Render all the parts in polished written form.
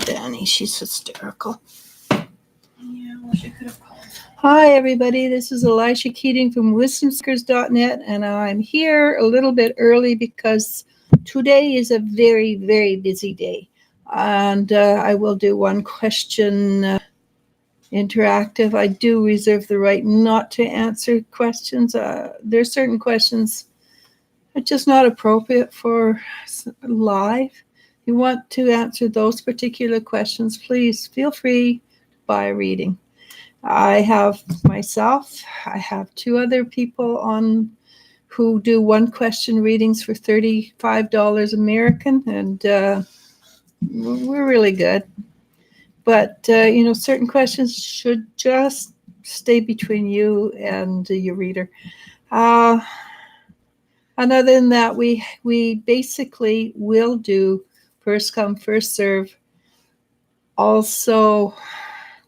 Danny. She's hysterical. Yeah, well, she could have called. Hi, everybody. This is Eliz-sha Keating from wisdomseekers.net, and I'm here a little bit early because today is a very, very busy day. And I will do one question interactive. I do reserve the right not to answer questions. There are certain questions that are just not appropriate for live. If you want to answer those particular questions, please feel free to buy a reading. I have myself, I have two other people on who do one question readings for $35 American, and we're really good. But, certain questions should just stay between you and your reader. And other than that, we basically will do first come, first serve. Also,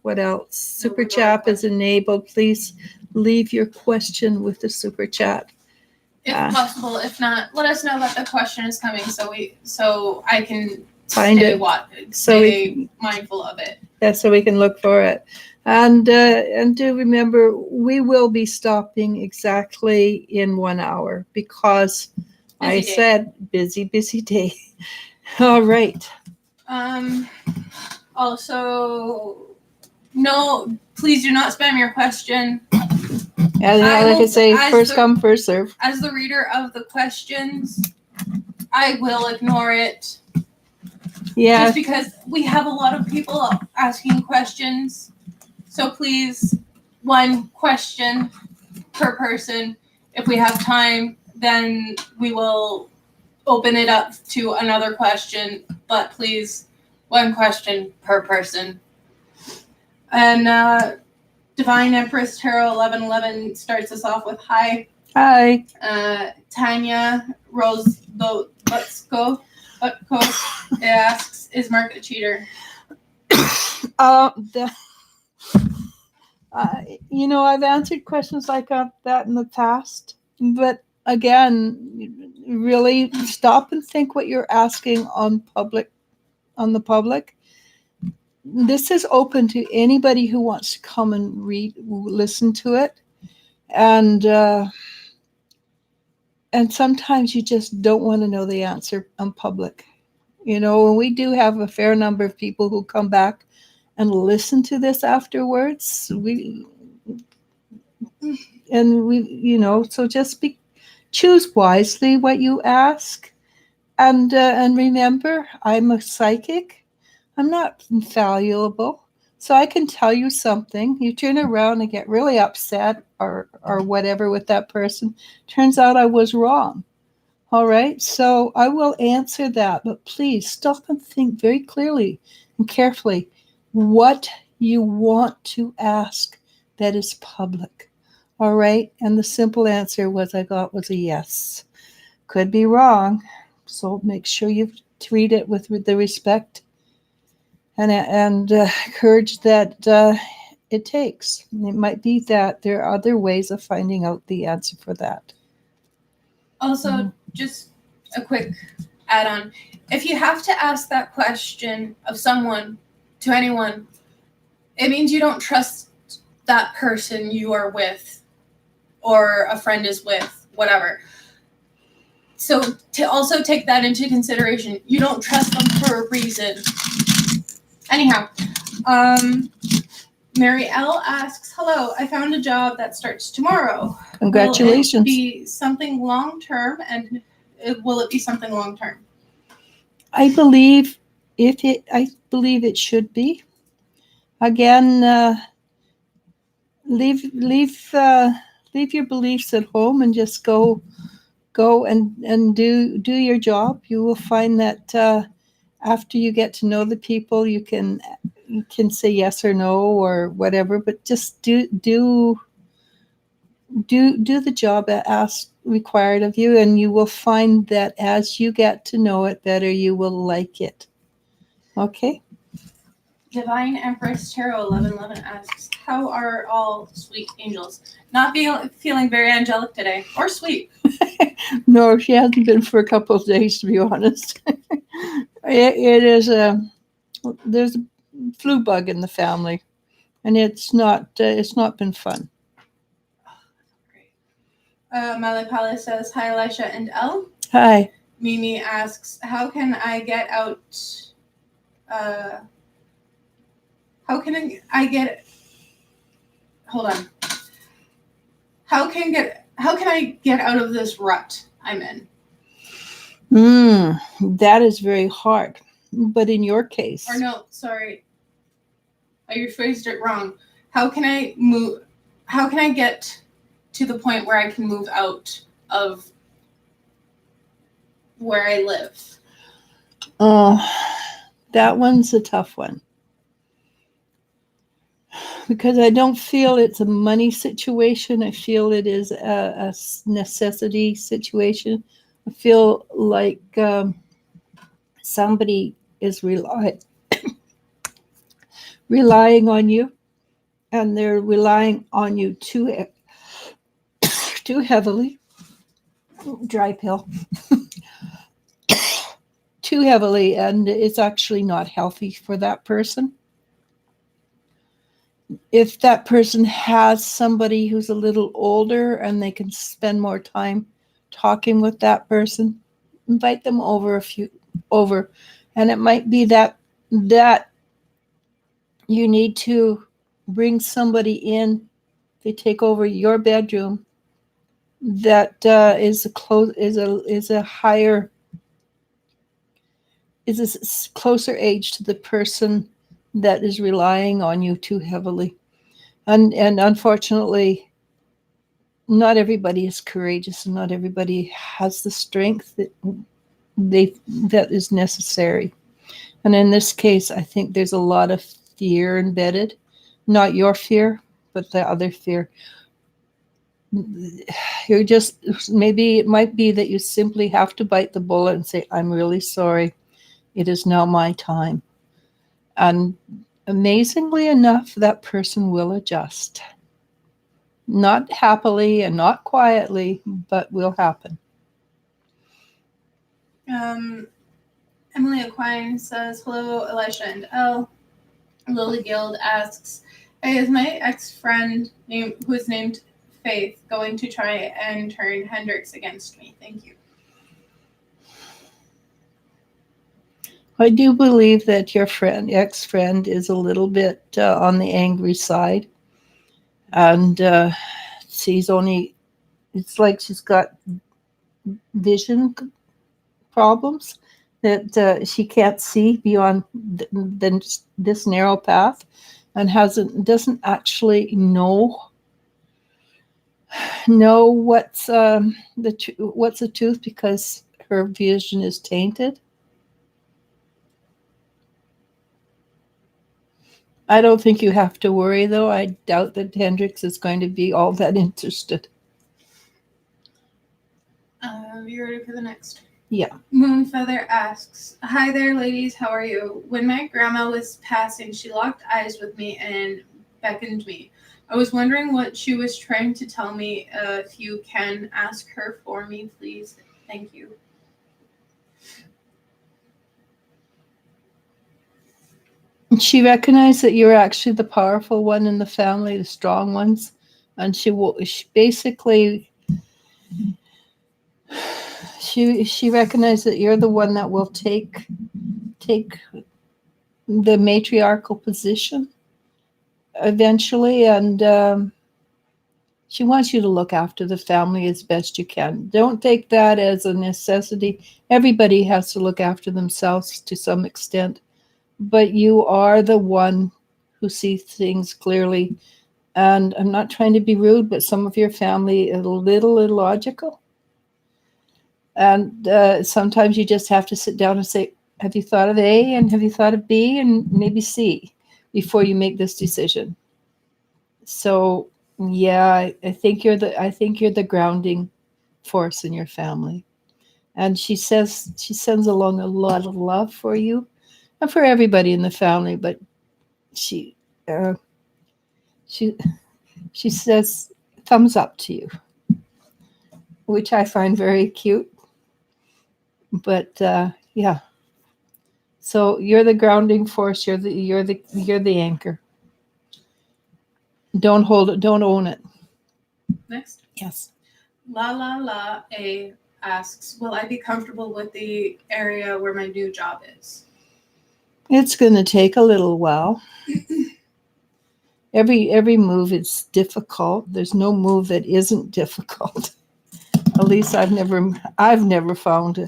what else? Super chat is enabled. Please leave your question with the super chat. If possible. If not, let us know that the question is coming so I can find it. Stay mindful of it. Yeah, so we can look for it. And do remember, we will be stopping exactly in 1 hour because said busy day. All right. Also, no, please do not spam your question. And like I say, first come, first serve. As the reader of the questions, I will ignore it. Yeah. Just because we have a lot of people asking questions. So please, one question per person. If we have time, then we will open it up to another question. But please, one question per person. And Divine Empress Tarot 1111 starts us off with hi. Hi. Tanya Rose Butsko asks, is Mark a cheater? I've answered questions like that in the past, but again, really stop and think what you're asking on the public. This is open to anybody who wants to come and listen to it, and sometimes you just don't want to know the answer on public. We do have a fair number of people who come back and listen to this afterwards. So just choose wisely what you ask, and remember, I'm a psychic. I'm not infallible, so I can tell you something. You turn around and get really upset or whatever with that person. Turns out I was wrong. All right, so I will answer that, but please stop and think very clearly and carefully what you want to ask that is public. All right, and the simple answer I got was a yes. Could be wrong, so make sure you treat it with the respect and courage that it takes. It might be that there are other ways of finding out the answer for that. Also, just a quick add-on. If you have to ask that question of someone to anyone, it means you don't trust that person you are with or a friend is with, whatever. So to also take that into consideration, you don't trust them for a reason. Anyhow, Mary L asks, hello, I found a job that starts tomorrow. Congratulations. Will it be something long-term, and will it be something long-term? I believe it should be. Again, leave your beliefs at home and just go and do your job. You will find that after you get to know the people, you can say yes or no or whatever, but just do the job asked required of you, and you will find that as you get to know it better, you will like it. Okay. Divine Empress Tarot 1111 asks, how are all sweet angels? Not feeling very angelic today, or sweet. No, she hasn't been for a couple of days, to be honest. It is a there's a flu bug in the family, and it's not been fun. Malipala says, "Hi, Elisha and Elle." Hi. Mimi asks, "How can I get out? How can I get? Hold on. How can I get out of this rut I'm in?" That is very hard. But in your case, Or no, sorry, you phrased it wrong. How can I move? How can I get to the point where I can move out of where I live? oh, that one's a tough one. Because I don't feel it's a money situation. I feel it is a necessity situation. I feel like somebody is relying on you, and they're relying on you too heavily. Dry pill. Too heavily, and it's actually not healthy for that person. If that person has somebody who's a little older and they can spend more time talking with that person, invite them over and it might be that you need to bring somebody in. They take over your bedroom that is a closer age to the person that is relying on you too heavily. And unfortunately, not everybody is courageous, and not everybody has the strength that is necessary. And in this case, I think there's a lot of fear embedded, not your fear, but the other fear. You're just, maybe it might be that you simply have to bite the bullet and say, "I'm really sorry. It is now my time." And amazingly enough, that person will adjust. Not happily and not quietly, but will happen. Emily Aquine says, "Hello, Elisha and Elle." Lily Guild asks, "Hey, is my ex-friend who is named Faith going to try and turn Hendrix against me? Thank you." I do believe that your ex-friend, is a little bit on the angry side, and it's like she's got vision problems that she can't see beyond this narrow path, and doesn't actually know what's the truth, because her vision is tainted. I don't think you have to worry, though. I doubt that Hendrix is going to be all that interested. You ready for the next? Yeah. Moonfeather asks, "Hi there, ladies. How are you? When my grandma was passing, she locked eyes with me and beckoned me. I was wondering what she was trying to tell me. If you can ask her for me, please. Thank you." She recognized that you're actually the powerful one in the family, the strong ones, and she basically recognized that you're the one that will take the matriarchal position eventually, and she wants you to look after the family as best you can. Don't take that as a necessity. Everybody has to look after themselves to some extent, but you are the one who sees things clearly. And I'm not trying to be rude, but some of your family is a little illogical. And sometimes you just have to sit down and say, "Have you thought of A, and have you thought of B, and maybe C before you make this decision?" So yeah, I think you're the grounding force in your family. And she sends along a lot of love for you and for everybody in the family, but she says thumbs up to you, which I find very cute. But yeah, So you're the grounding force. You're the anchor. Don't hold it. Don't own it. Next. Yes. La A asks, will I be comfortable with the area where my new job is? It's going to take a little while. Every move is difficult. There's no move that isn't difficult. At least I've never found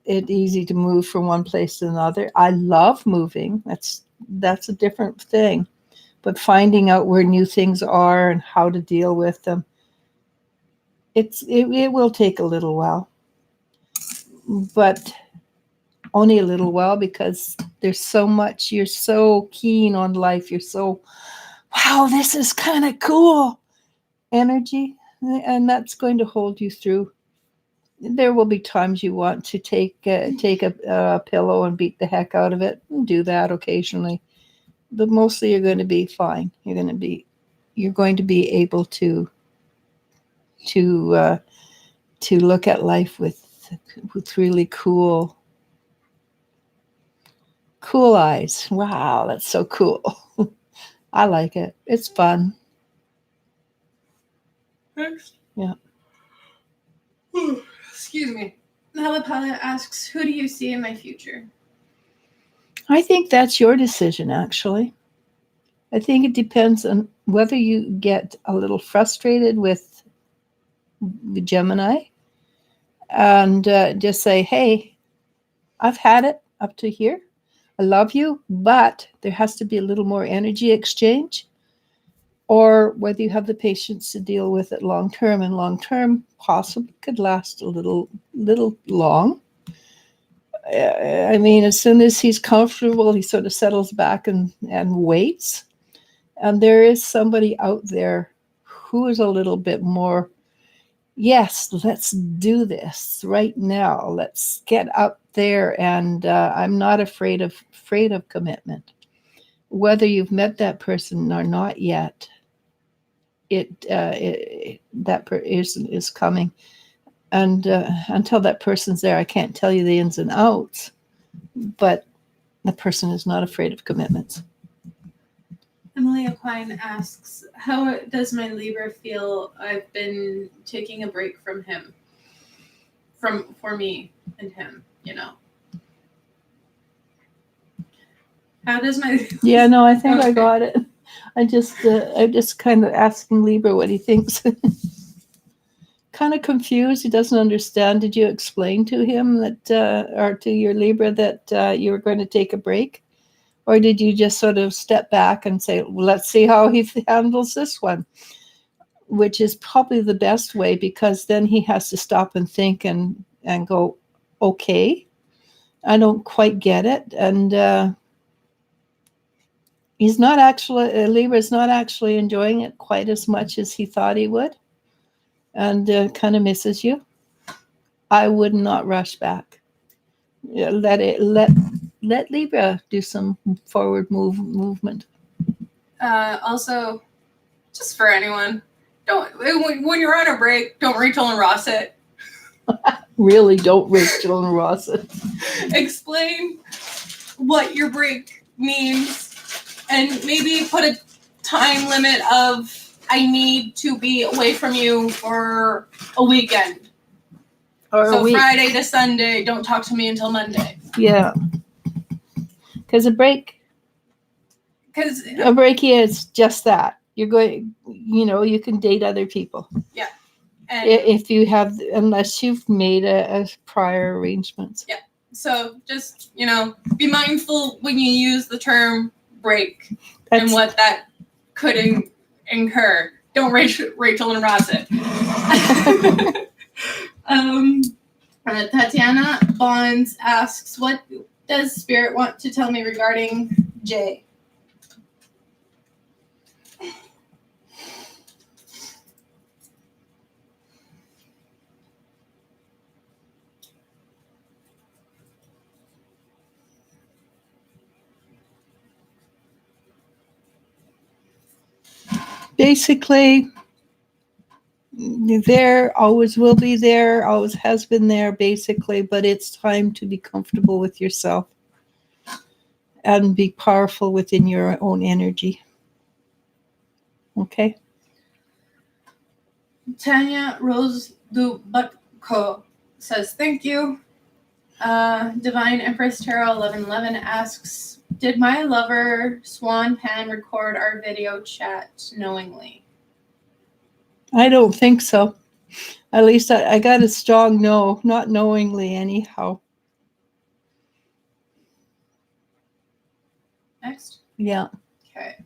it easy to move from one place to another. I love moving. That's a different thing. But finding out where new things are and how to deal with them, it will take a little while. But only a little while, because there's so much. You're so keen on life. You're so, wow, this is kind of cool energy. And that's going to hold you through. There will be times you want to take a pillow and beat the heck out of it. Do that occasionally, but mostly you're going to be fine. You're going to be able to look at life with really cool eyes. Wow, that's so cool. I like it. It's fun. Next. Yeah. Excuse me. Halapala asks, who do you see in my future? I think that's your decision, actually. I think it depends on whether you get a little frustrated with Gemini and just say, hey, I've had it up to here. I love you, but there has to be a little more energy exchange. Or whether you have the patience to deal with it long term, and long term possibly could last a little long. I mean, as soon as he's comfortable, he sort of settles back and waits. And there is somebody out there who is a little bit more, yes, let's do this right now. Let's get up there. And I'm not afraid of commitment. Whether you've met that person or not yet, that person is coming. And until that person's there, I can't tell you the ins and outs, but the person is not afraid of commitments. Emily Aquine asks, how does my Libra feel I've been taking a break from him? For me and him, you know. How does my... Yeah, no, I think Okay. I got it. I'm just kind of asking Libra what he thinks. Kind of confused. He doesn't understand. Did you explain to him that, or to your Libra, that you were going to take a break? Or did you just sort of step back and say, well, let's see how he handles this one? Which is probably the best way, because then he has to stop and think and go, okay, I don't quite get it. And he's not actually, Libra's not actually enjoying it quite as much as he thought he would, and kind of misses you. I would not rush back. Let Libra do some forward movement. Also, just for anyone, when you're on a break, don't Rachel and Ross it. Really, don't Rachel and Ross it. Explain what your break means, and maybe put a time limit of, I need to be away from you for a weekend. So Friday to Sunday, don't talk to me until Monday. Yeah. Because a break is just that. You're going, you can date other people. Yeah. And if you have, unless you've made a prior arrangements. Yeah. So just, be mindful when you use the term break and what that could incur. Don't Rachel and Ross it. Tatiana Bonds asks, what does Spirit want to tell me regarding Jay? Basically, there, always will be there, always has been there, basically, but it's time to be comfortable with yourself and be powerful within your own energy. Okay? Tanya Rose Dubutko says, thank you. Divine Empress Tarot 1111 asks, did my lover Swan Pan record our video chat knowingly? I don't think so. At least I got a strong no, not knowingly anyhow. Next. Yeah. Okay.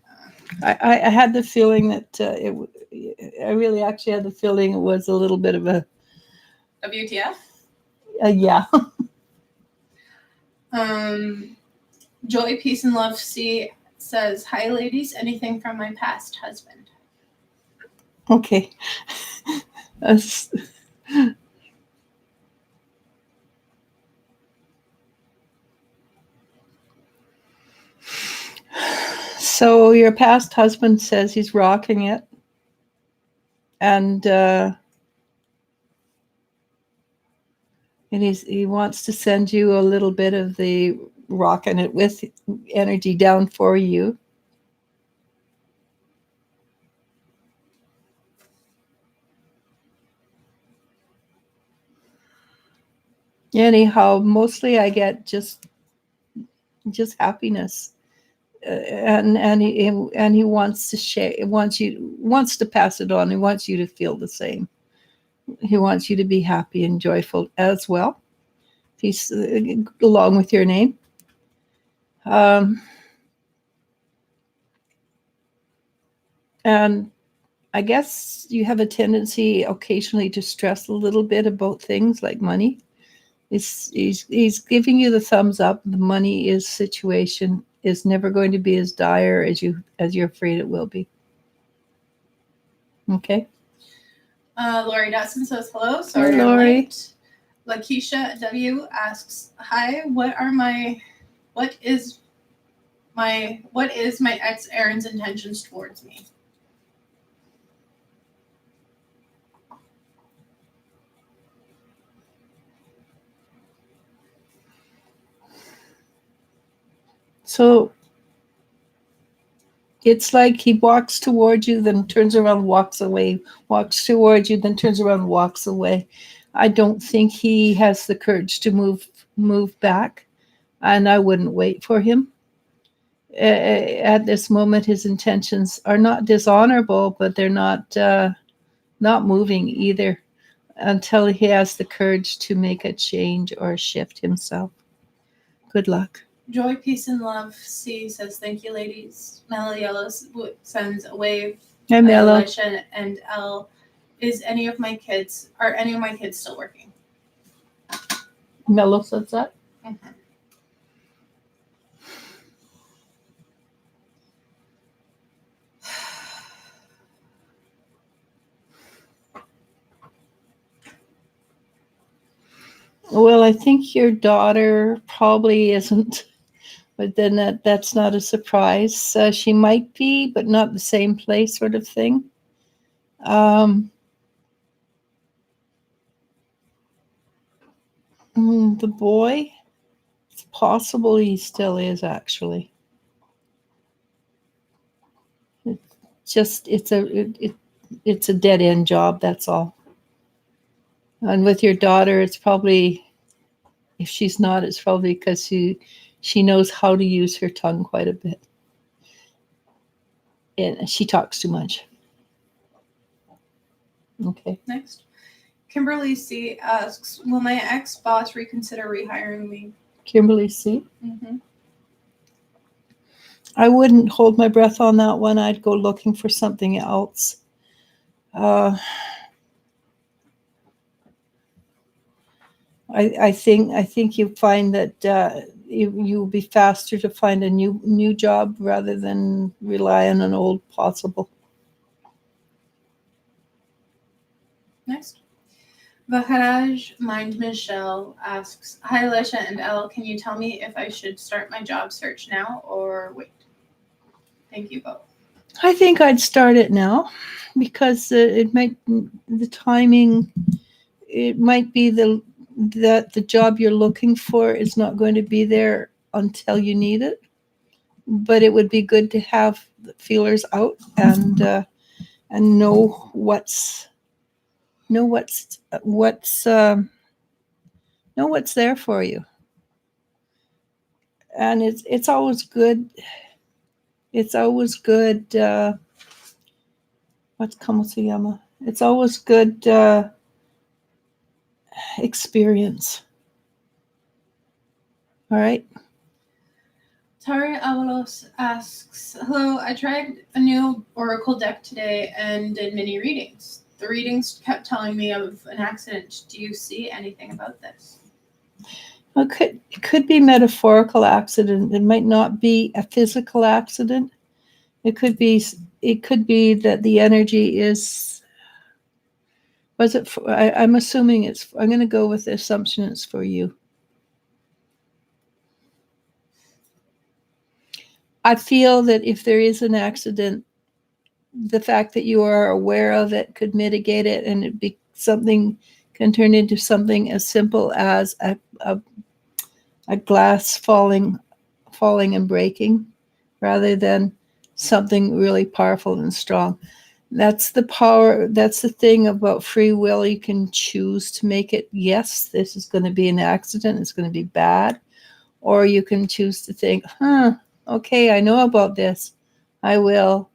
I had the feeling that I really actually had the feeling it was a little bit of a WTF? Yeah. Joy, Peace, and Love C says, hi, ladies. Anything from my past husband? Okay. So your past husband says he's rocking it, and he wants to send you a little bit of the rocking it with energy down for you. Anyhow, mostly I get just happiness, and he wants to share. Wants to pass it on. He wants you to feel the same. He wants you to be happy and joyful as well. Peace, along with your name. And I guess you have a tendency occasionally to stress a little bit about things like money. He's giving you the thumbs up. The money situation is never going to be as dire as you're afraid it will be. Okay. Lori Dotson says hello. Sorry, hey, Lori. I'm late. Lakeisha W asks, hi, what is my ex Aaron's intentions towards me? So it's like he walks towards you, then turns around, walks away, walks towards you, then turns around, walks away. I don't think he has the courage to move back, and I wouldn't wait for him. At this moment, his intentions are not dishonorable, but they're not moving either until he has the courage to make a change or shift himself. Good luck. Joy, Peace, and Love C says, thank you, ladies. Mellow Yellow sends a wave. Hi, Mellow. Elisha and L, are any of my kids still working? Mellow says that. Mm-hmm. Well, I think your daughter probably isn't, but then that's not a surprise. She might be, but not the same place, sort of thing. The boy, it's possible he still is, actually. It's a dead end job, that's all. And with your daughter, it's probably, if she's not, it's probably because she knows how to use her tongue quite a bit. And she talks too much. Okay. Next. Kimberly C asks, will my ex-boss reconsider rehiring me? Kimberly C? Mm-hmm. I wouldn't hold my breath on that one. I'd go looking for something else. I think you find that you'll be faster to find a new job rather than rely on an old possible. Next. Vaharaj Mind Michelle asks, hi, Elisha and Elle, can you tell me if I should start my job search now or wait? Thank you both. I think I'd start it now because the timing, it might be that the job you're looking for is not going to be there until you need it. But it would be good to have the feelers out and know what's there for you. And it's always good. It's always good. What's Kamasuyama? It's always good experience. All right. Tari Avalos asks, hello, I tried a new Oracle deck today and did mini readings. The readings kept telling me of an accident. Do you see anything about this? Well, it could be metaphorical accident. It might not be a physical accident. It could be that the energy is. Was it? I'm assuming it's. I'm going to go with the assumption it's for you. I feel that if there is an accident, the fact that you are aware of it could mitigate it, and it be something can turn into something as simple as a glass falling and breaking, rather than something really powerful and strong. That's the power. That's the thing about free will. You can choose to make it, yes, this is going to be an accident. It's going to be bad. Or you can choose to think, okay, I know about this. I will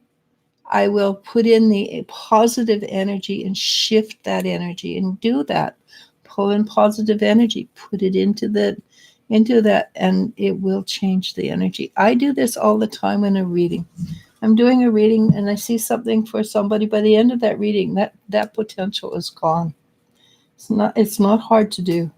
put in the positive energy and shift that energy and do that. Pull in positive energy, put it into that, and it will change the energy. I do this all the time in a reading. I'm doing a reading and I see something for somebody. By the end of that reading, that potential is gone. It's not hard to do.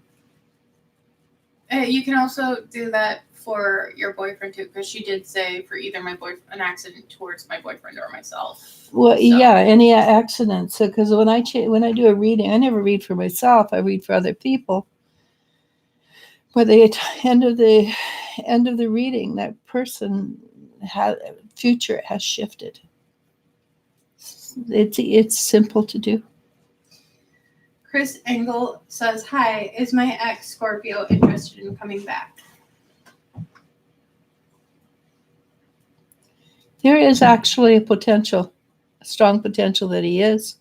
You can also do that for your boyfriend too, because she did say for either an accident towards my boyfriend or myself. Well, yeah, any accidents. So, because when I do a reading, I never read for myself. I read for other people. By the end of the reading, that person future has shifted. It's simple to do. Chris Engel says, hi, is my ex Scorpio interested in coming back? There is actually a strong potential that he is.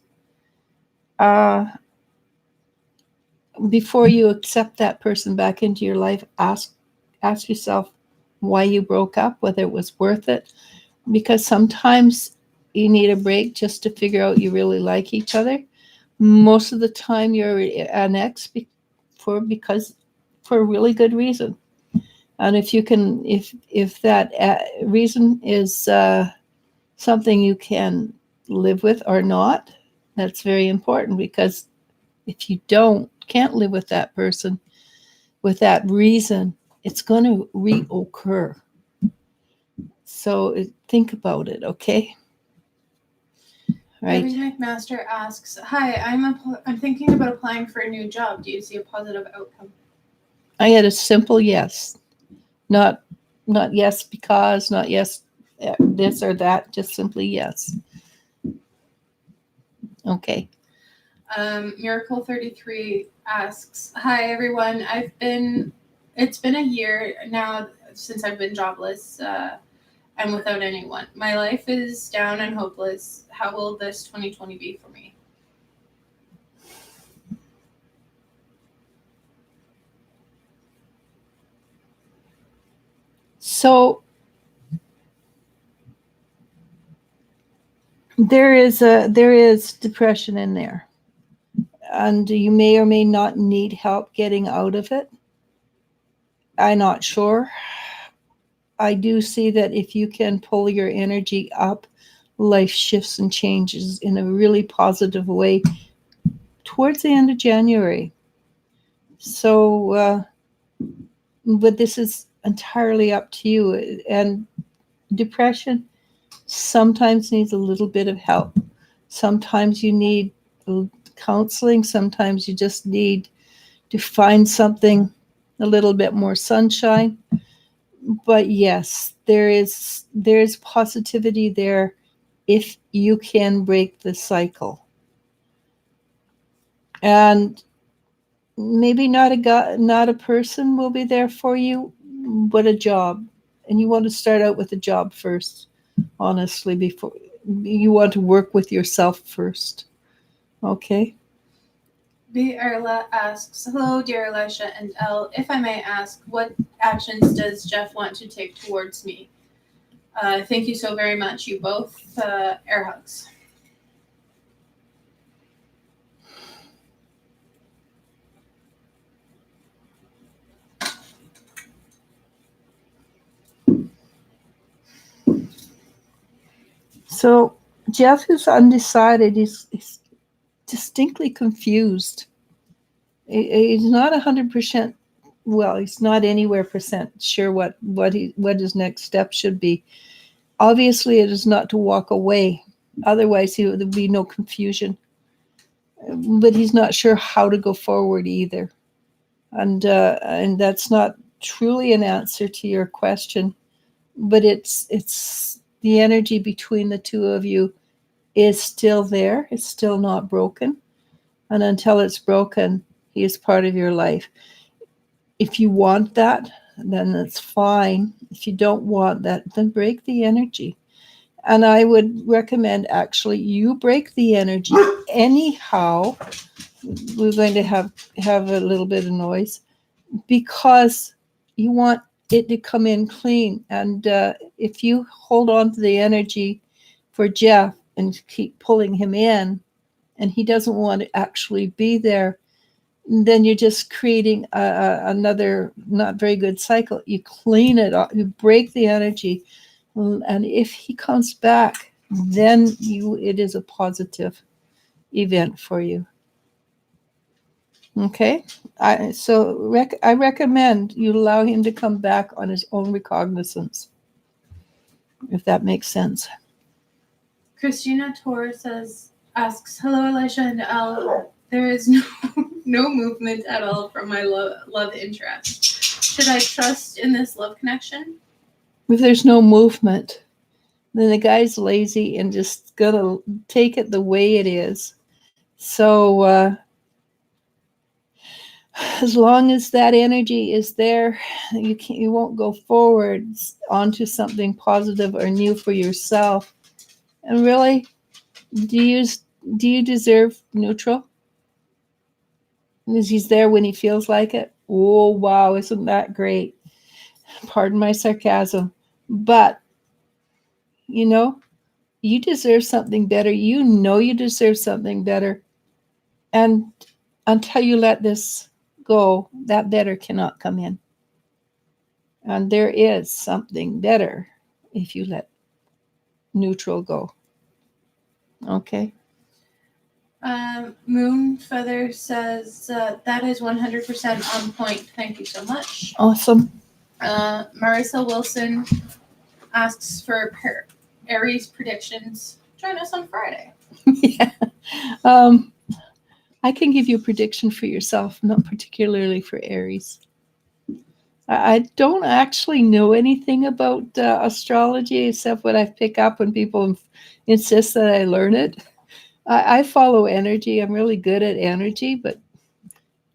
Before you accept that person back into your life, ask yourself why you broke up, whether it was worth it. Because sometimes you need a break just to figure out you really like each other. Most of the time you're an ex for a really good reason. And if that reason is something you can live with or not, that's very important, because if you can't live with that person with that reason, it's going to reoccur. So think about it, okay? Right. Debbie McMaster asks, hi, I'm thinking about applying for a new job. Do you see a positive outcome? I had a simple yes. Not yes because, not yes this or that, just simply yes. Okay. Miracle 33 asks, hi everyone, it's been a year now since I've been jobless and without anyone. My life is down and hopeless. How will this 2020 be for me? So there is depression in there, and you may or may not need help getting out of it. I'm not sure. I do see that if you can pull your energy up, life shifts and changes in a really positive way towards the end of January. So, but this is entirely up to you. And depression sometimes needs a little bit of help. Sometimes you need counseling. Sometimes you just need to find something a little bit more sunshine. But yes, there is positivity there if you can break the cycle. And maybe not a person will be there for you, but a job. And you want to start out with a job first, honestly, before you want to work with yourself first. Okay? B. Erla asks, hello, dear Eliz-sha and Elle. If I may ask, what actions does Jeff want to take towards me? Thank you so very much, you both. Air hugs. So Jeff is undecided. He's distinctly confused. He's not 100%. Well, he's not anywhere percent sure what his next step should be. Obviously, it is not to walk away. Otherwise, there would be no confusion. But he's not sure how to go forward either, and that's not truly an answer to your question. But it's the energy between the two of you is still there. It's still not broken. And until it's broken, he is part of your life. If you want that, then that's fine. If you don't want that, then break the energy. And I would recommend actually you break the energy anyhow. We're going to have a little bit of noise because you want it to come in clean. And if you hold on to the energy for Jeff and keep pulling him in, and he doesn't want to actually be there, then you're just creating another not very good cycle. You clean it off, you break the energy, and if he comes back, then it is a positive event for you. Okay, I recommend you allow him to come back on his own recognizance, if that makes sense. Christina Torres asks, hello, Eliz-sha and Elle. There is no movement at all from my love interest. Should I trust in this love connection? If there's no movement, then the guy's lazy and just gonna take it the way it is. So as long as that energy is there, you won't go forward onto something positive or new for yourself. And really, do you deserve neutral? Is he's there when he feels like it? Oh wow, isn't that great? Pardon my sarcasm, but you deserve something better. You deserve something better, and until you let this go, that better cannot come in. And there is something better if you let neutral go. Okay. Moon Feather says that is 100% on point. Thank you so much. Awesome. Marissa Wilson asks for Aries predictions. Join us on Friday. Yeah. I can give you a prediction for yourself, not particularly for Aries. I don't actually know anything about astrology except what I pick up when people insist that I learn it. I follow energy. I'm really good at energy, but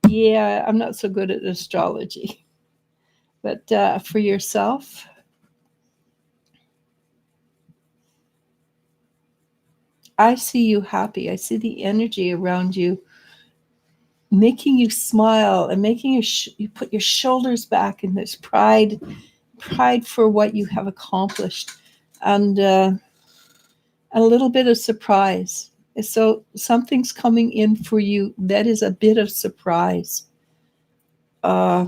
yeah, I'm not so good at astrology. But for yourself, I see you happy. I see the energy around you making you smile and making you put your shoulders back, and there's pride for what you have accomplished, and a little bit of surprise. So something's coming in for you that is a bit of surprise, a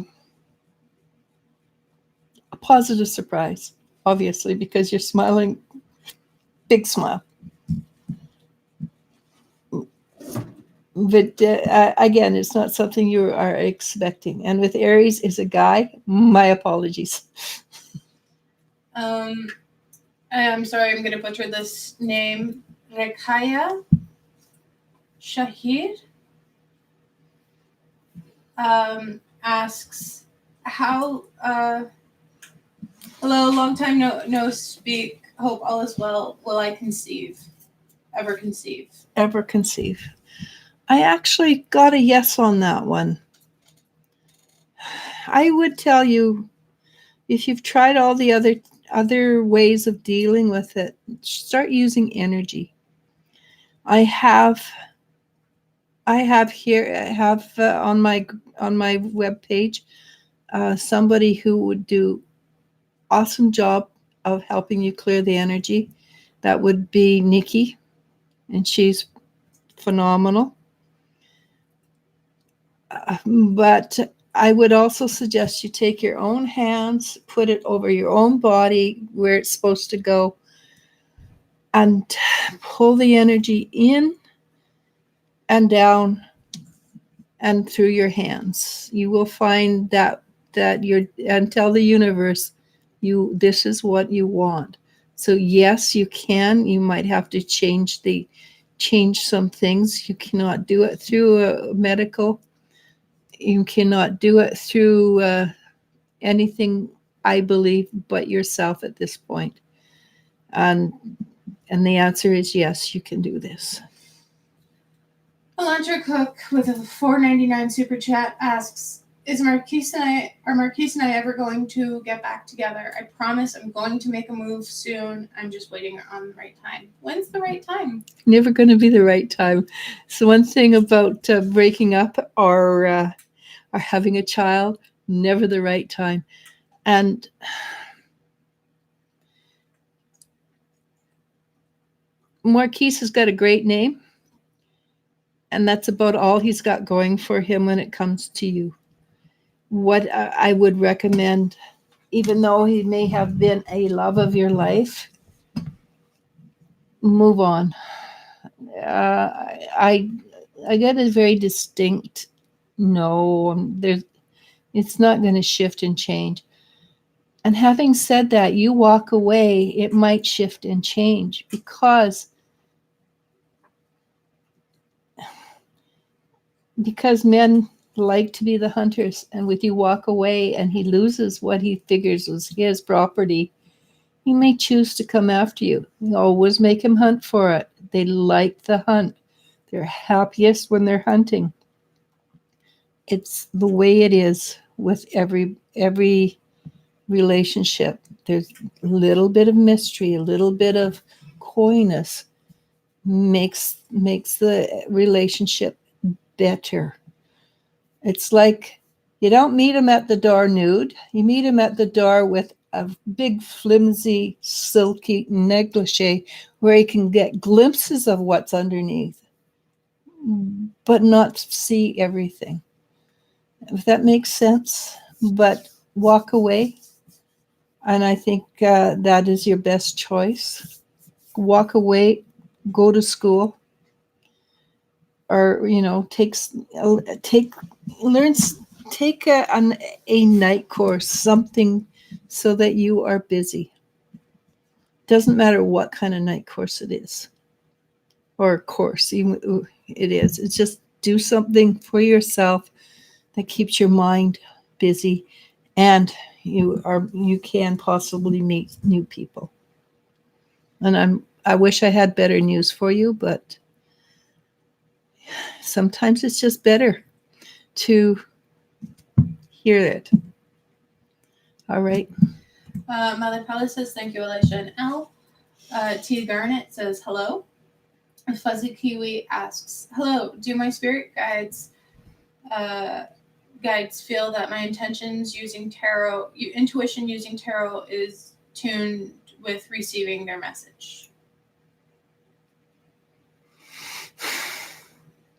positive surprise, obviously, because you're smiling, big smile. But again, it's not something you are expecting. And with Aries is a guy. My apologies. I'm sorry, I'm going to butcher this name. Rekaya Shahid asks, how Hello, long time no speak. Hope all is well. Will I conceive? Ever conceive? Ever conceive? I actually got a yes on that one. I would tell you, if you've tried all the other ways of dealing with it, start using energy. I have on my web page somebody who would do awesome job of helping you clear the energy. That would be Nikki, and she's phenomenal. But I would also suggest you take your own hands, put it over your own body where it's supposed to go, and pull the energy in and down and through your hands. You will find that you're, and tell the universe, this is what you want. So yes, you can. You might have to change some things. You cannot do it through a medical. You cannot do it through anything, I believe, but yourself at this point. And the answer is yes, you can do this. Elantra Cook with a $4.99 super chat asks, are Marquise and I ever going to get back together? I promise I'm going to make a move soon. I'm just waiting on the right time. When's the right time? Never going to be the right time. So one thing about breaking up or having a child, never the right time. And Marquise has got a great name, and that's about all he's got going for him when it comes to you. What I would recommend, even though he may have been a love of your life, move on. I get a very distinct no. It's not going to shift and change. And having said that, you walk away, it might shift and change because men like to be the hunters. And with you walk away and he loses what he figures was his property, he may choose to come after you. You always make him hunt for it. They like the hunt. They're happiest when they're hunting. It's the way it is with every relationship. There's a little bit of mystery, a little bit of coyness makes the relationship better. It's like you don't meet him at the door nude. You meet him at the door with a big, flimsy, silky negligee where he can get glimpses of what's underneath, but not see everything. If that makes sense. But walk away. And I think that is your best choice. Walk away, go to school, or take a night course, something, so that you are busy. Doesn't matter what kind of night course it is, or course even it is. It's just do something for yourself that keeps your mind busy, and you can possibly meet new people. And I wish I had better news for you, but sometimes it's just better to hear it. All right. Mother Palace says, thank you, Elisha and L. T. Garnett says, hello. Fuzzy Kiwi asks, hello, do my spirit guides feel that my intuition using tarot is tuned with receiving their message?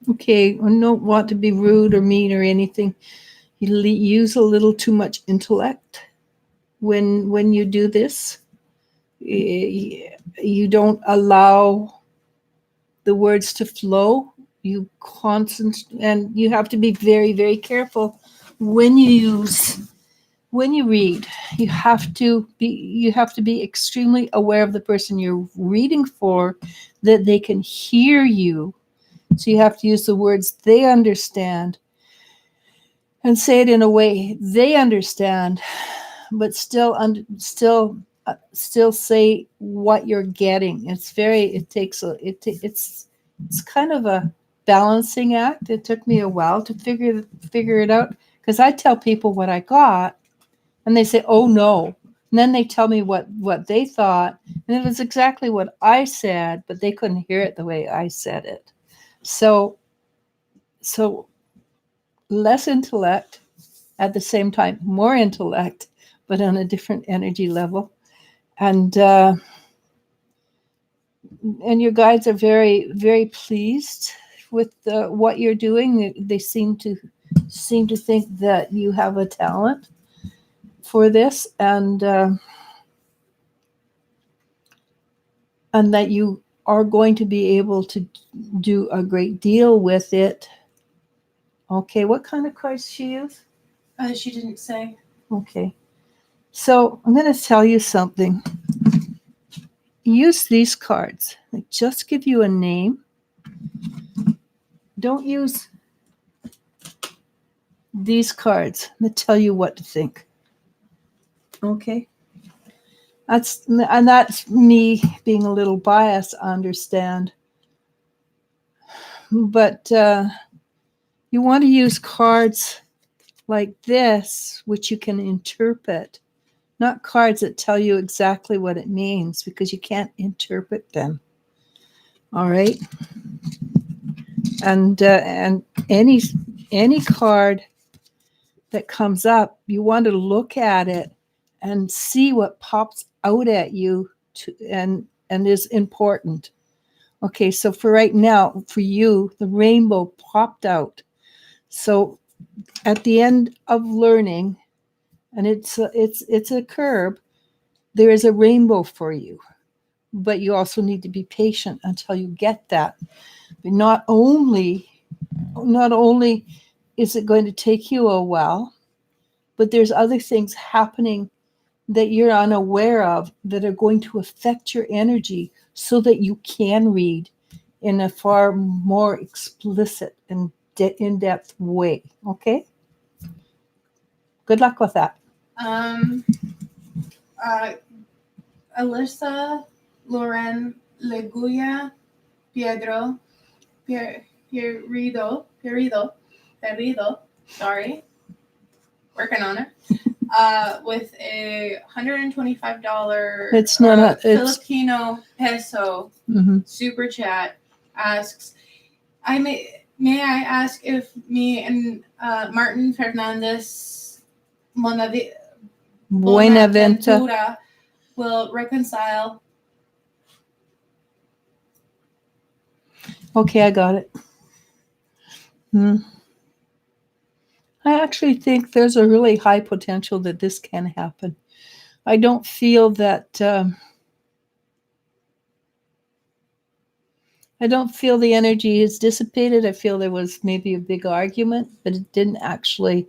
Okay, I don't want to be rude or mean or anything. You use a little too much intellect when you do this. You don't allow the words to flow. You and you have to be very, very careful when you read. You have to be extremely aware of the person you're reading for, that they can hear you. So you have to use the words they understand and say it in a way they understand, but still say what you're getting. It's kind of a balancing act. It took me a while to figure it out, because I tell people what I got and they say, oh no, and then they tell me what they thought, and it was exactly what I said, but they couldn't hear it the way I said it. So less intellect, at the same time more intellect, but on a different energy level. And your guides are very, very pleased with what you're doing. They seem to think that you have a talent for this, and that you are going to be able to do a great deal with it. Okay, what kind of cards she use? She didn't say. Okay, so I'm going to tell you something. Use these cards. They just give you a name. Don't use these cards that tell you what to think. Okay? That's me being a little biased, I understand. But you want to use cards like this, which you can interpret, not cards that tell you exactly what it means, because you can't interpret them. All right? And any card that comes up, you want to look at it and see what pops out at you and is important. Okay, so for right now, for you, the rainbow popped out. So at the end of learning, and it's a curb, there is a rainbow for you. But you also need to be patient until you get that. But not only is it going to take you a while, but there's other things happening that you're unaware of that are going to affect your energy, so that you can read in a far more explicit and in-depth way. Okay? Good luck with that. Alyssa, Lauren, Leguya, Pedro, Perrido, sorry, working on it, with a $125 It's not Filipino peso super chat, asks, may I ask if me and Martin Fernandez Buenaventura will reconcile. Okay, I got it. I actually think there's a really high potential that this can happen. I don't feel that the energy is dissipated. I feel there was maybe a big argument, but it didn't actually.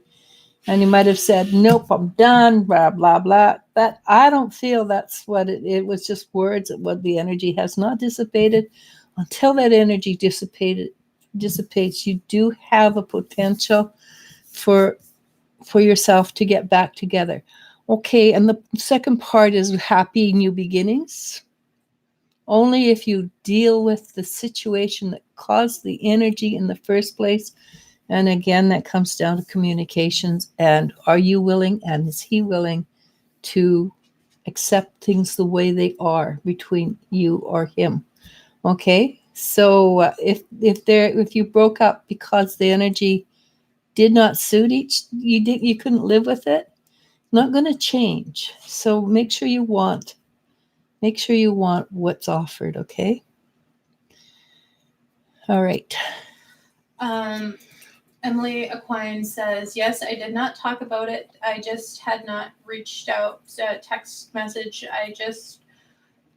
And you might have said, nope, I'm done, blah, blah, blah. But I don't feel that's what it was, just words. What the energy has not dissipated. Until that energy dissipates, you do have a potential for yourself to get back together. Okay, and the second part is happy new beginnings. Only if you deal with the situation that caused the energy in the first place. And again, that comes down to communications. And are you willing, and is he willing to accept things the way they are between you or him? Okay, so if you broke up because the energy did not suit you couldn't live with it, not going to change. So make sure you want what's offered. Okay. All right. Emily Aquine says, yes, I did not talk about it. I just had not reached out to text message.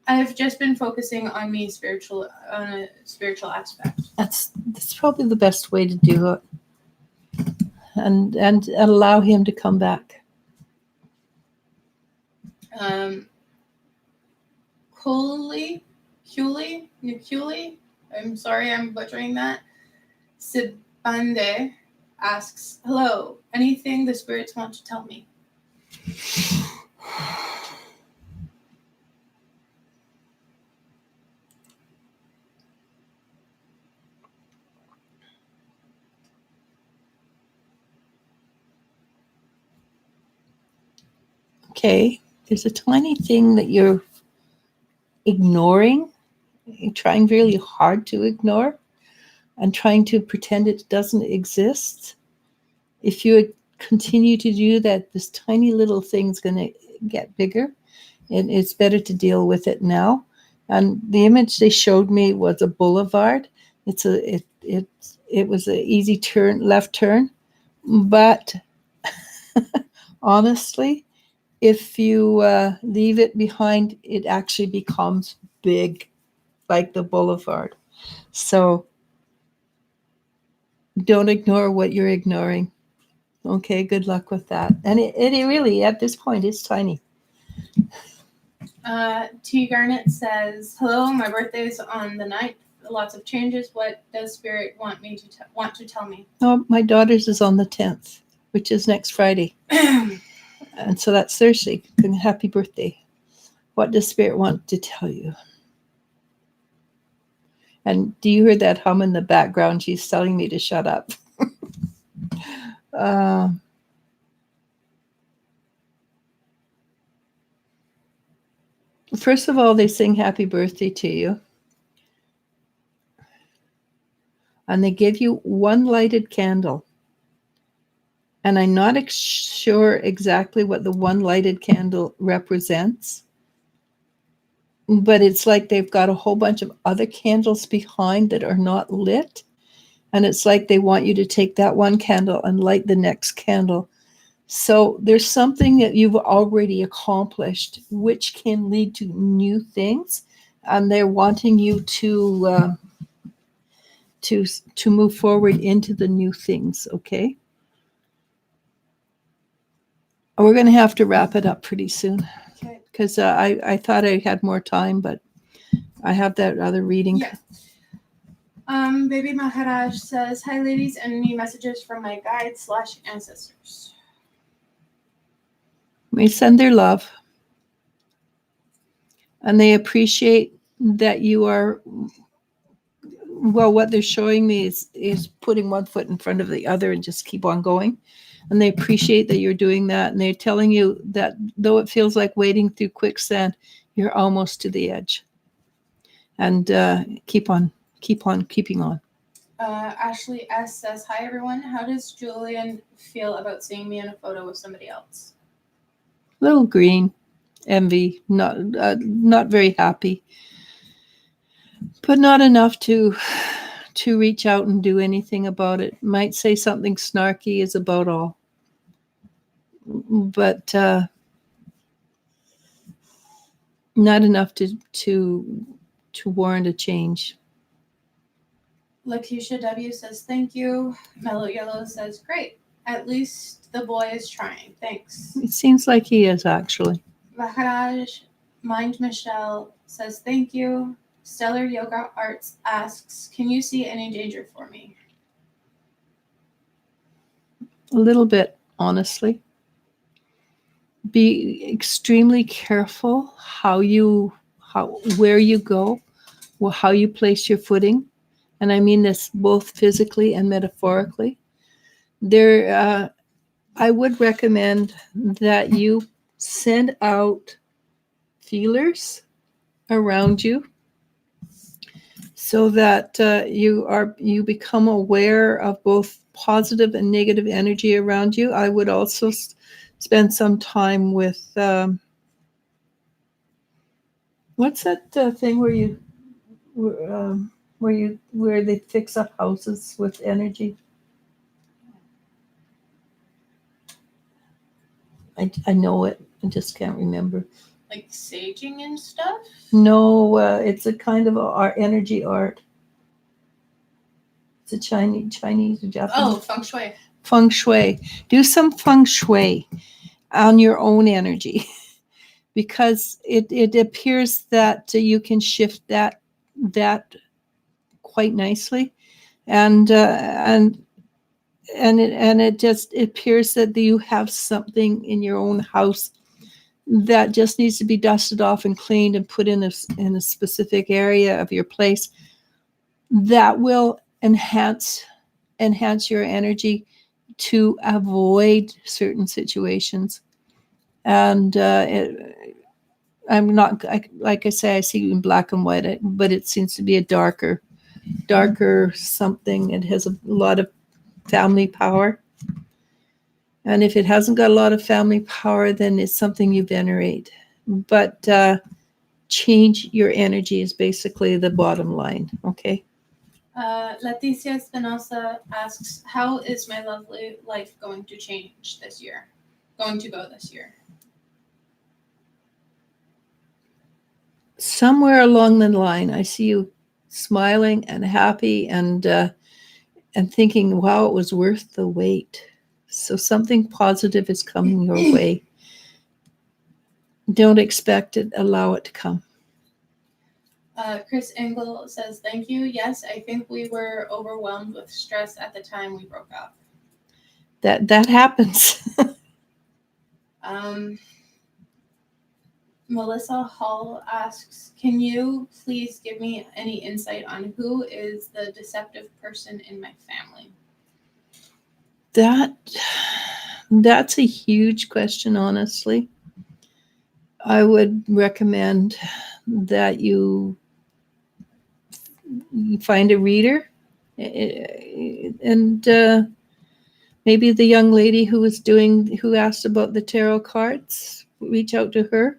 I've just been focusing on me on a spiritual aspect. That's probably the best way to do it. And allow him to come back. Cooley, I'm sorry, I'm butchering that. Sibande asks, hello, anything the spirits want to tell me? okay, there's a tiny thing that you're ignoring, you're trying really hard to ignore, and trying to pretend it doesn't exist. If you continue to do that, this tiny little thing's going to get bigger, and it's better to deal with it now. And the image they showed me was a boulevard. It was an easy left turn, but honestly, if you leave it behind, it actually becomes big, like the boulevard. So don't ignore what you're ignoring. Okay, good luck with that. And it really, at this point, is tiny. T. Garnett says, "Hello, my birthday is on the 9th. Lots of changes. What does Spirit want to tell me?" Oh, my daughter's is on the 10th, which is next Friday. And so that's Thursday. Happy birthday. What does Spirit want to tell you? And do you hear that hum in the background? She's telling me to shut up. First of all, they sing happy birthday to you. And they give you one lighted candle. And I'm not sure exactly what the one lighted candle represents. But it's like they've got a whole bunch of other candles behind that are not lit. And it's like they want you to take that one candle and light the next candle. So there's something that you've already accomplished, which can lead to new things. And they're wanting you to move forward into the new things, okay? We're going to have to wrap it up pretty soon. Okay. Because I thought I had more time, but I have that other reading. Yeah. Baby Maharaj says, "Hi, ladies. Any messages from my guides/ancestors?" We send their love. And they appreciate that you are, well, what they're showing me is putting one foot in front of the other and just keep on going. And they appreciate that you're doing that. And they're telling you that though it feels like wading through quicksand, you're almost to the edge. And keep on keeping on. Ashley S. says, "Hi, everyone. How does Julian feel about seeing me in a photo with somebody else?" Little green, envy, not very happy, but not enough to reach out and do anything about it. Might say something snarky is about all, but not enough to warrant a change. Lakeisha W. says, "Thank you." Mellow Yellow says, "Great. At least the boy is trying. Thanks." It seems like he is, actually. Maharaj Mind Michelle says, "Thank you." Stellar Yoga Arts asks, "Can you see any danger for me?" A little bit, honestly. Be extremely careful where you go, how you place your footing. And I mean this both physically and metaphorically. I would recommend that you send out feelers around you so that you become aware of both positive and negative energy around you. I would also spend some time with what's that thing where they fix up houses with energy? I know it. I just can't remember. Like saging and stuff? No, it's a kind of energy art. It's a Chinese or Japanese. Oh, feng shui. Feng shui. Do some feng shui on your own energy because it appears that you can shift that quite nicely, and it just appears that you have something in your own house that just needs to be dusted off and cleaned and put in a specific area of your place that will enhance your energy to avoid certain situations. And I'm not, like I say, I see you in black and white, but it seems to be a darker something. It has a lot of family power. And if it hasn't got a lot of family power, then it's something you venerate. But change your energy is basically the bottom line, okay? Leticia Espinosa asks, how is my lovely life going to change this year? Going to go this year? Somewhere along the line, I see you smiling and happy and thinking, wow, it was worth the wait. So something positive is coming your way. Don't expect it, allow it to come. Chris Engel says, thank you. Yes, I think we were overwhelmed with stress at the time we broke up. That happens. Melissa Hall asks, can you please give me any insight on who is the deceptive person in my family? That's a huge question, honestly. I would recommend that you find a reader, and maybe the young lady who asked about the tarot cards, reach out to her.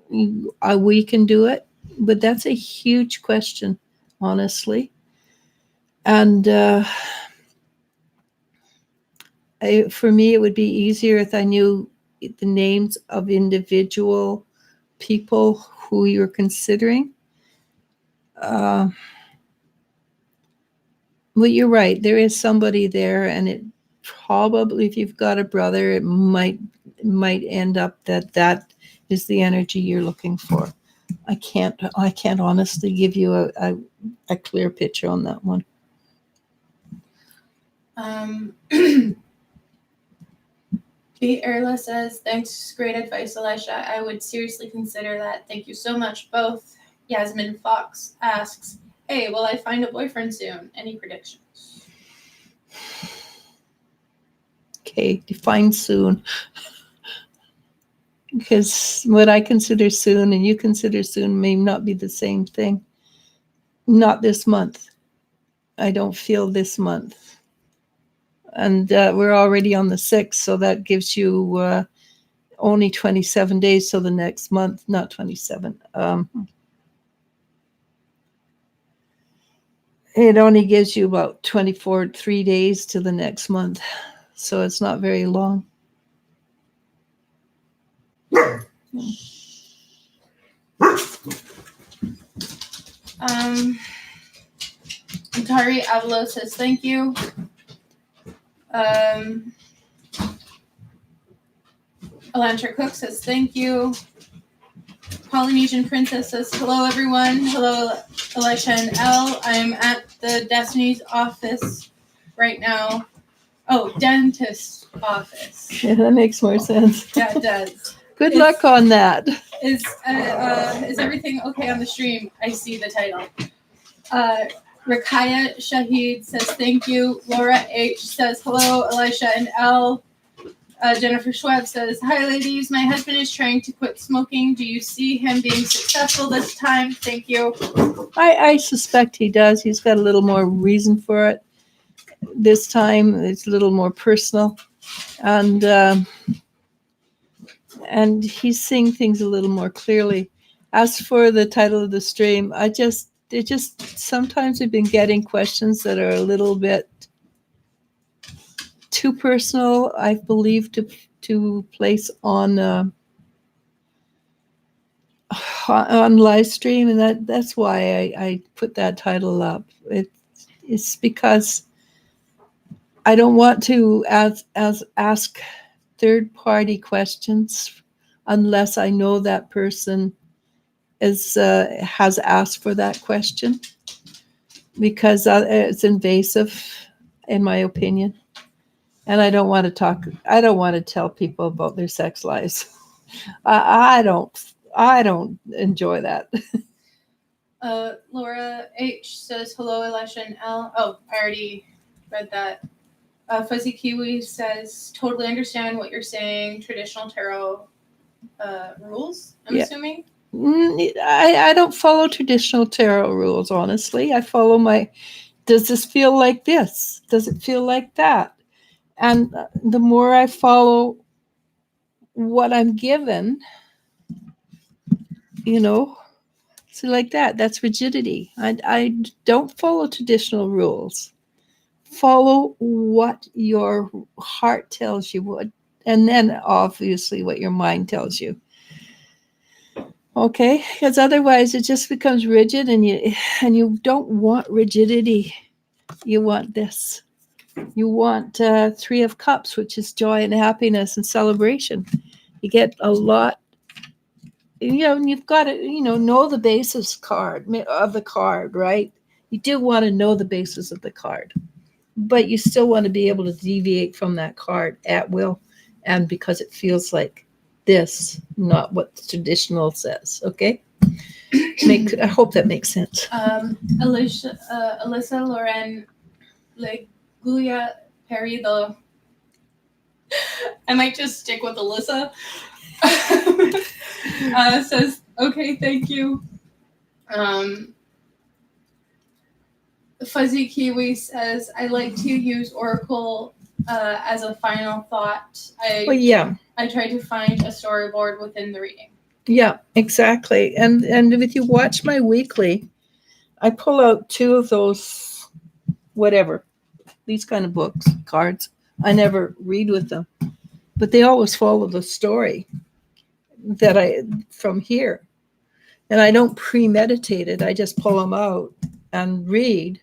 We can do it, but that's a huge question, honestly. And for me, it would be easier if I knew the names of individual people who you're considering. Well, you're right. There is somebody there, and it probably, if you've got a brother, it might end up that is the energy you're looking for. I can't honestly give you a clear picture on that one. B. Erla says, thanks, great advice, Eliz-sha. I would seriously consider that. Thank you so much, both. Yasmin Fox asks, hey, will I find a boyfriend soon? Any predictions? Okay, define soon. Because what I consider soon and you consider soon may not be the same thing. Not this month. I don't feel this month. And we're already on the 6th, so that gives you only 27 days till the next month. Not 27. It only gives you about 3 days to the next month. So it's not very long. Tari Avalo says, thank you. Elantra Cook says, thank you. Polynesian Princess says, hello, everyone. Hello, Eliz-sha and Elle. I'm at the Destiny's office right now. Oh, dentist office. Yeah, that makes more sense. Yeah, it does. Good luck on that. Is everything okay on the stream? I see the title. Rakaya Shahid says, thank you. Laura H. says, hello, Eliz-sha and Elle. Jennifer Schwab says, hi, ladies. My husband is trying to quit smoking. Do you see him being successful this time? Thank you. I suspect he does. He's got a little more reason for it. This time it's a little more personal. And he's seeing things a little more clearly. As for the title of the stream, sometimes we've been getting questions that are a little bit too personal, I believe, to place on live stream, and that's why I put that title up. It's because I don't want to ask third-party questions unless I know that person has asked for that question, because it's invasive, in my opinion. And I don't want to tell people about their sex lives. I don't enjoy that. Laura H says, hello, Eliz-sha and Elle. Oh, I already read that. Fuzzy Kiwi says, totally understand what you're saying. Traditional tarot rules, I'm Yeah. assuming. I don't follow traditional tarot rules, honestly. I follow my, does this feel like this? Does it feel like that? And the more I follow what I'm given, you know, so like that, that's rigidity. I don't follow traditional rules. Follow what your heart tells you what, and then obviously what your mind tells you. Okay, because otherwise it just becomes rigid, and you don't want rigidity. You want this. You want Three of Cups, which is joy and happiness and celebration. You get a lot. And you've got to know the basis card of the card, right? You do want to know the basis of the card, but you still want to be able to deviate from that card at will, and because it feels like this, not what the traditional says. Okay. I hope that makes sense. Alyssa Loren Leguya Perry, I might just stick with Alyssa. Says, okay, thank you. Fuzzy Kiwi says, I like to use Oracle as a final thought. I try to find a storyboard within the reading. Yeah, exactly. And if you watch my weekly, I pull out two of those, whatever, these kind of books, cards. I never read with them, but they always follow the story from here. And I don't premeditate it. I just pull them out and read,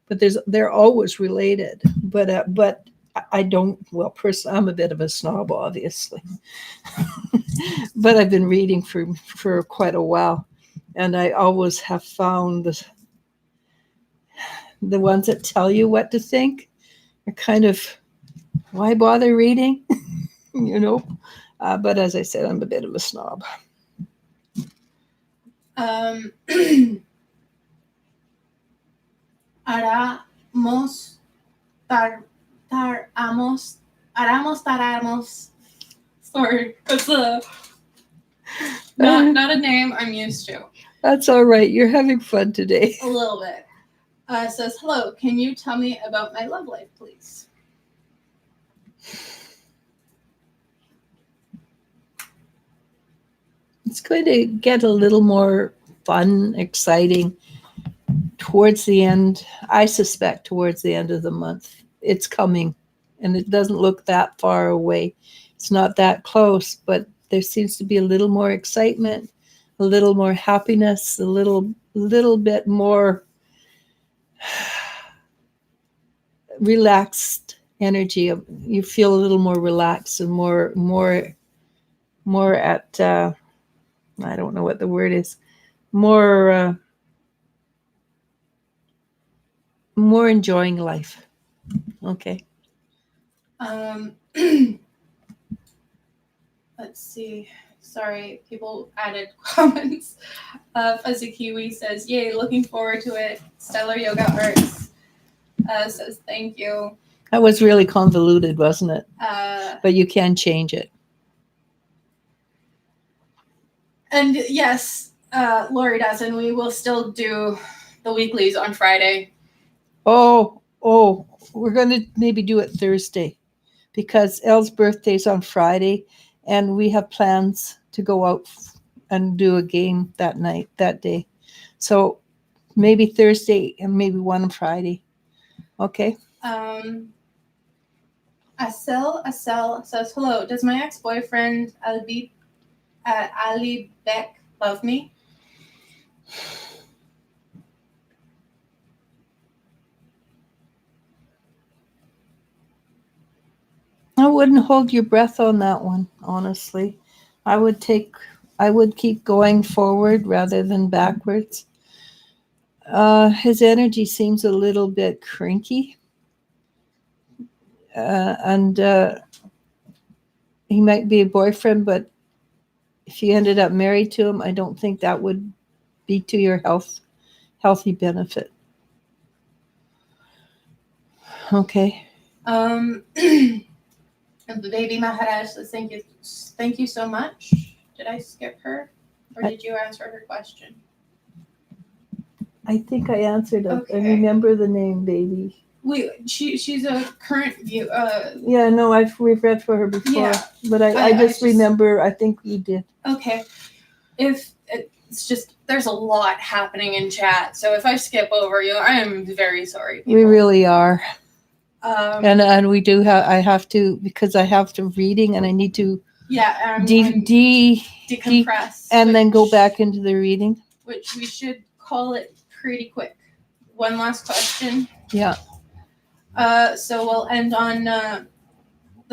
but they're always related. But I don't, well, personally, I'm a bit of a snob, obviously. But I've been reading for quite a while, and I always have found the ones that tell you what to think are kind of, why bother reading? But as I said, I'm a bit of a snob. Aramos. Sorry, it's not a name I'm used to. That's all right. You're having fun today. A little bit. Says, hello, can you tell me about my love life, please? It's going to get a little more fun, exciting towards the end. I suspect towards the end of the month. It's coming, and it doesn't look that far away. It's not that close, but there seems to be a little more excitement, a little more happiness, a little bit more relaxed energy. You feel a little more relaxed and more at I don't know what the word is, more enjoying life. Okay. Let's see. Sorry, people added comments. Fuzzy Kiwi says, yay, looking forward to it. Stellar Yoga Arts says, thank you. That was really convoluted, wasn't it? But you can change it. And yes, Lori does, and we will still do the weeklies on Friday. Oh, we're going to maybe do it Thursday, because Elle's birthday's on Friday, and we have plans to go out and do a game that day. So maybe Thursday and maybe one on Friday. Okay. Asel says, hello, does my ex-boyfriend Ali Beck love me? I wouldn't hold your breath on that one, honestly. I would keep going forward rather than backwards. His energy seems a little bit cranky. And he might be a boyfriend, but if you ended up married to him, I don't think that would be to your healthy benefit. Okay. The baby Maharaj says, thank you so much. Did I skip her? Or I- did you answer her question? I think I answered it. I Okay. remember the name, baby. She's a current view. Yeah, no, we've read for her before. Yeah. But I just remember, I think we did. Okay. If it's just, there's a lot happening in chat, so if I skip over you, I am very sorry. We really are. And we do have, I have to, because I have to reading and I need to decompress. and then go back into the reading. Which we should call it pretty quick. One last question. Yeah. So we'll end on the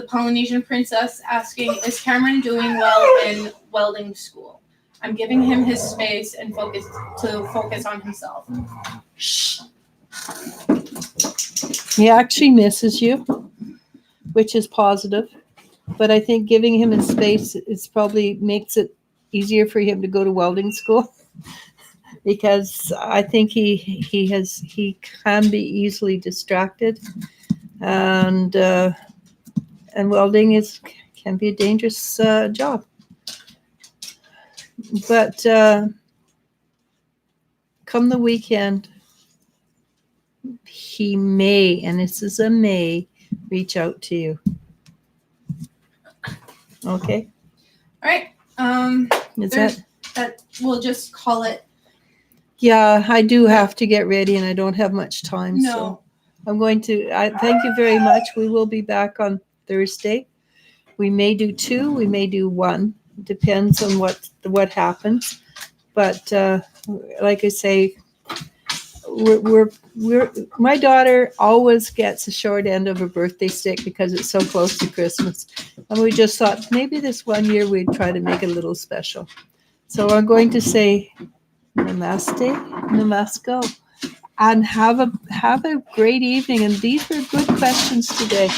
Polynesian princess asking, is Cameron doing well in welding school? I'm giving him his space and focus on himself. Shh. He actually misses you, which is positive. But I think giving him his space is probably makes it easier for him to go to welding school. Because I think he can be easily distracted, and welding can be a dangerous job. But come the weekend, he may, and this is a may, reach out to you. Okay. All right. Is that we'll just call it. Yeah, I do have to get ready, and I don't have much time. No. So I'm going to. I thank you very much. We will be back on Thursday. We may do 2. We may do 1. Depends on what happens. But like I say, we're my daughter always gets a short end of a birthday stick because it's so close to Christmas, and we just thought maybe this one year we'd try to make it a little special. So I'm going to say namaste, namasko, and have a great evening. And these were good questions today.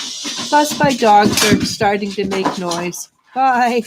Plus, my dogs are starting to make noise. Bye.